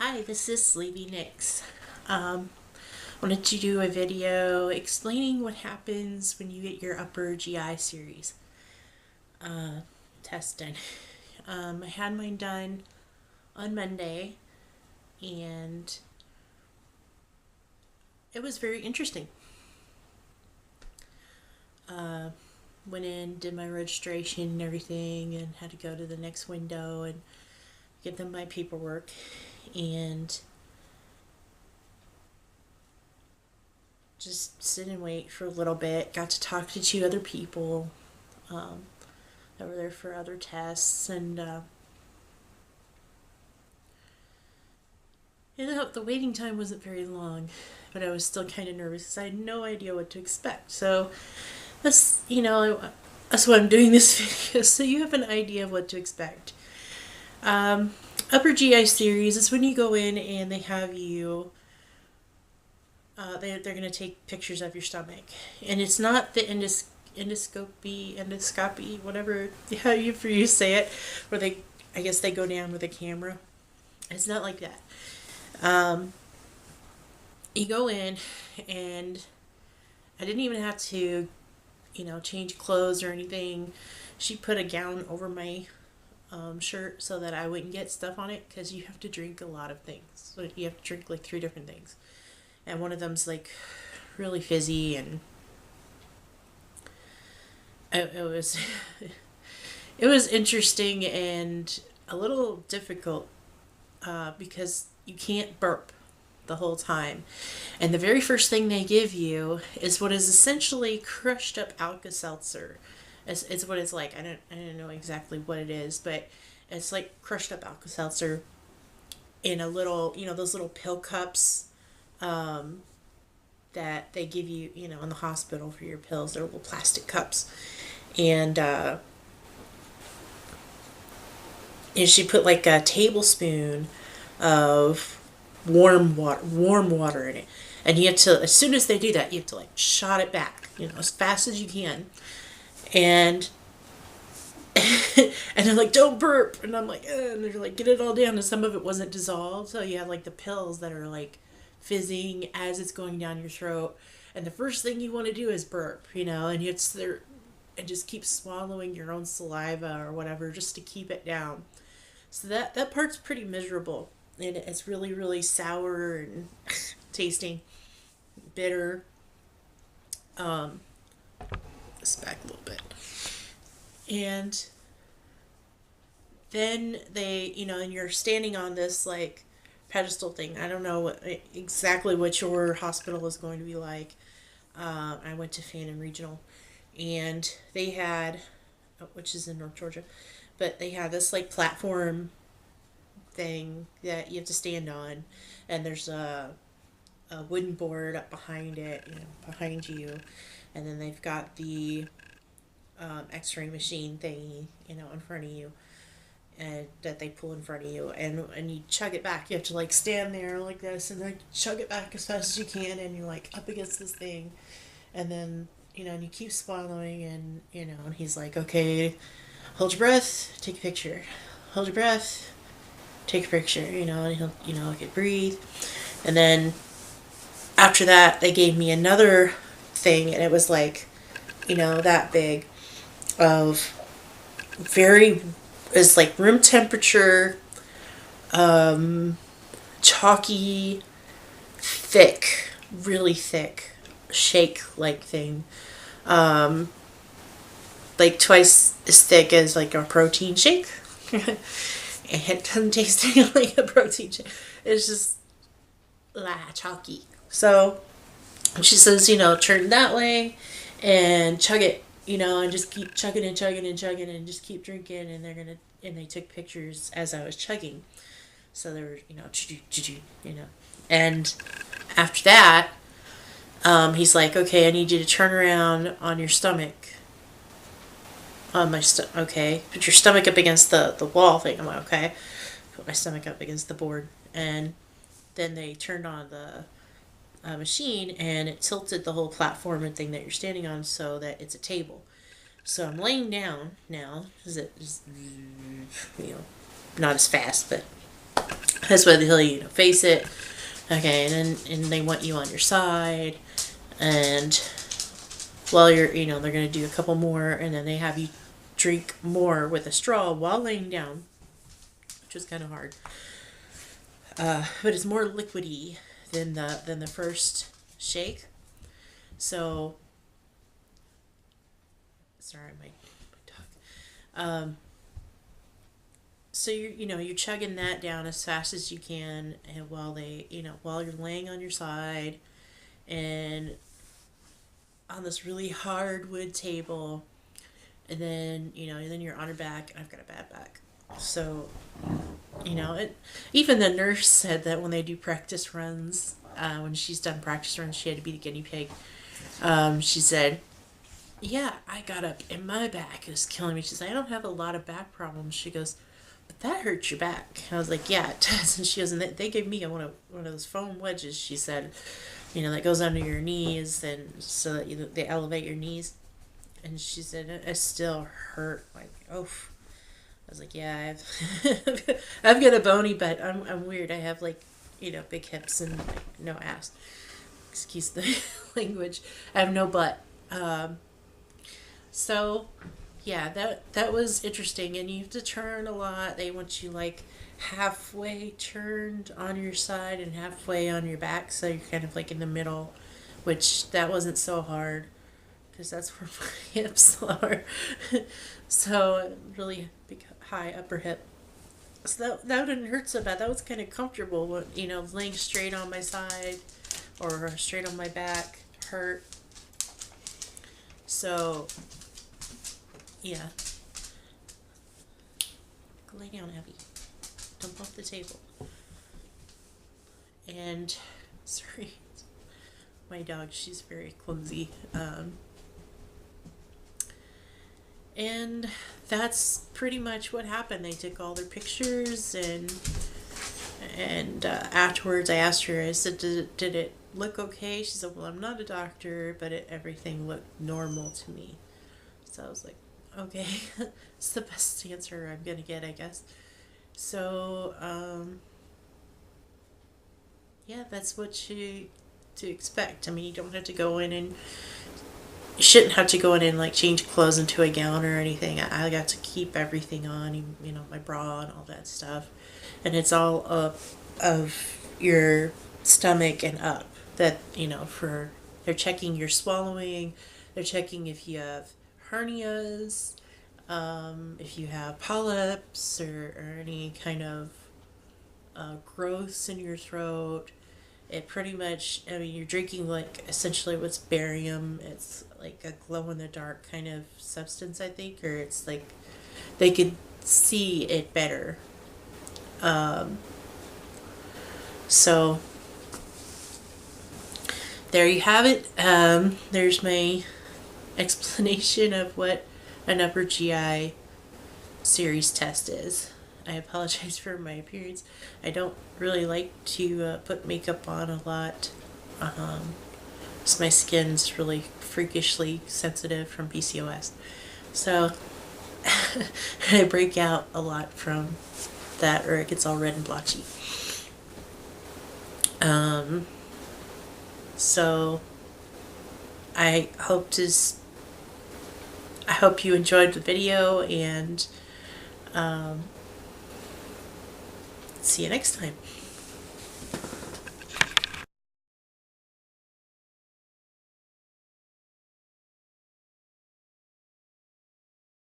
Hi, this is Sleepy Nix. Wanted to do a video explaining what happens when you get your upper GI series test done. I had mine done on Monday, and it was very interesting. Went in, did my registration and everything, and had to go to the next window and give them my paperwork. And just sit and wait for a little bit. Got to talk to two other people um, that were there for other tests, and the waiting time wasn't very long, but I was still kind of nervous because I had no idea what to expect. So that's why I'm doing this video, so you have an idea of what to expect. Um, Upper GI series is when you go in and they have you they're going to take pictures of your stomach. And it's not the endoscopy, whatever, how you say it, where I guess they go down with a camera. It's not like that. Um, you go in, and I didn't even have to, change clothes or anything. She put a gown over my shirt so that I wouldn't get stuff on it, because you have to drink a lot of things. So you have to drink like three different things, and one of them's like really fizzy, and it was it was interesting and a little difficult because you can't burp the whole time. And the very first thing they give you is what is essentially crushed up Alka Seltzer. It's what it's like. I don't know exactly what it is, but it's like crushed up Alka Seltzer in a little, those little pill cups um, that they give you, in the hospital for your pills. They're little plastic cups. And she put like a tablespoon of warm water in it. And you have to, as soon as they do that, you have to like shot it back, as fast as you can. And and they're like, don't burp. And I'm like, and they're like, get it all down. And some of it wasn't dissolved. So you have like the pills that are like fizzing as it's going down your throat. And the first thing you want to do is burp, and you have to sit there and just keep swallowing your own saliva or whatever just to keep it down. So that part's pretty miserable. And it's really, really sour and tasting, bitter. Um, this back a little bit. And then and you're standing on this like pedestal thing. I don't know exactly what your hospital is going to be like. I went to Phantom Regional, and they had, which is in North Georgia, but they had this like platform thing that you have to stand on, and there's a wooden board up behind it, behind you, and then they've got the X-ray machine thingy, in front of you, and that they pull in front of you, and you chug it back. You have to like stand there like this and like chug it back as fast as you can, and you're like up against this thing, and then and you keep swallowing, and and he's like, okay, hold your breath, take a picture, hold your breath, take a picture, and he'll like breathe, and then after that they gave me another thing, and it was like that big of very is like room temperature, chalky, thick, really thick, shake like thing, um, like twice as thick as like a protein shake. It doesn't taste anything like a protein shake. It's just chalky. So she says, turn that way and chug it, and just keep chugging and chugging and chugging and just keep drinking. And they took pictures as I was chugging. So they were, and after that, he's like, okay, I need you to turn around on your stomach. On my okay, put your stomach up against the wall thing. I'm like, okay, put my stomach up against the board, and then they turned on the machine, and it tilted the whole platform and thing that you're standing on so that it's a table. So I'm laying down now. Is it just, not as fast, but That's why they tell you, face it. Okay, and they want you on your side, and while you're, they're gonna do a couple more, and then they have you drink more with a straw while laying down, which is kind of hard. But it's more liquidy than the first shake. So, sorry, my dog. So you're chugging that down as fast as you can, and while you're laying on your side, and on this really hard wood table, and then you're on your back. I've got a bad back, so even the nurse said that when they do practice runs, when she's done practice runs, she had to be the guinea pig. She said, "Yeah, I got up and my back is killing me." She said, "I don't have a lot of back problems." She goes, "But that hurts your back." I was like, "Yeah, it does." And she goes, "And they gave me one of those foam wedges." She said, that goes under your knees, and so that they elevate your knees. And she said it still hurt. Like, oh. I was like, "Yeah, I've got a bony butt. I'm weird. I have big hips and no ass. Excuse the language. I have no butt." So yeah, that was interesting. And you have to turn a lot. They want you halfway turned on your side and halfway on your back, so you're kind of in the middle, which that wasn't so hard because that's where my hips are. So really big high upper hip. So that didn't hurt so bad. That was kind of comfortable. Laying straight on my side or straight on my back hurt. So yeah, lay down, Abby. Don't bump the table. And sorry, my dog. She's very clumsy. And that's pretty much what happened. They took all their pictures, and afterwards I asked her. I said, "Did it look okay?" She said, "Well, I'm not a doctor, but everything looked normal to me." So I was like, "Okay, it's the best answer I'm gonna get, I guess." So yeah, that's what to expect. I mean, you don't have to go in and you shouldn't have to go in and change clothes into a gown or anything. I got to keep everything on, my bra and all that stuff, and it's all up of your stomach and up. That for they're checking your swallowing, they're checking if you have hernias, if you have polyps or any kind of growths in your throat. It pretty much, I mean, you're drinking essentially what's barium. It's like a glow in the dark kind of substance, I think, or it's they could see it better. So there you have it. There's my explanation of what an upper GI series test is. I apologize for my appearance. I don't really like to put makeup on a lot. So my skin's really freakishly sensitive from PCOS. So I break out a lot from that, or it gets all red and blotchy. So I hope you enjoyed the video, and see you next time.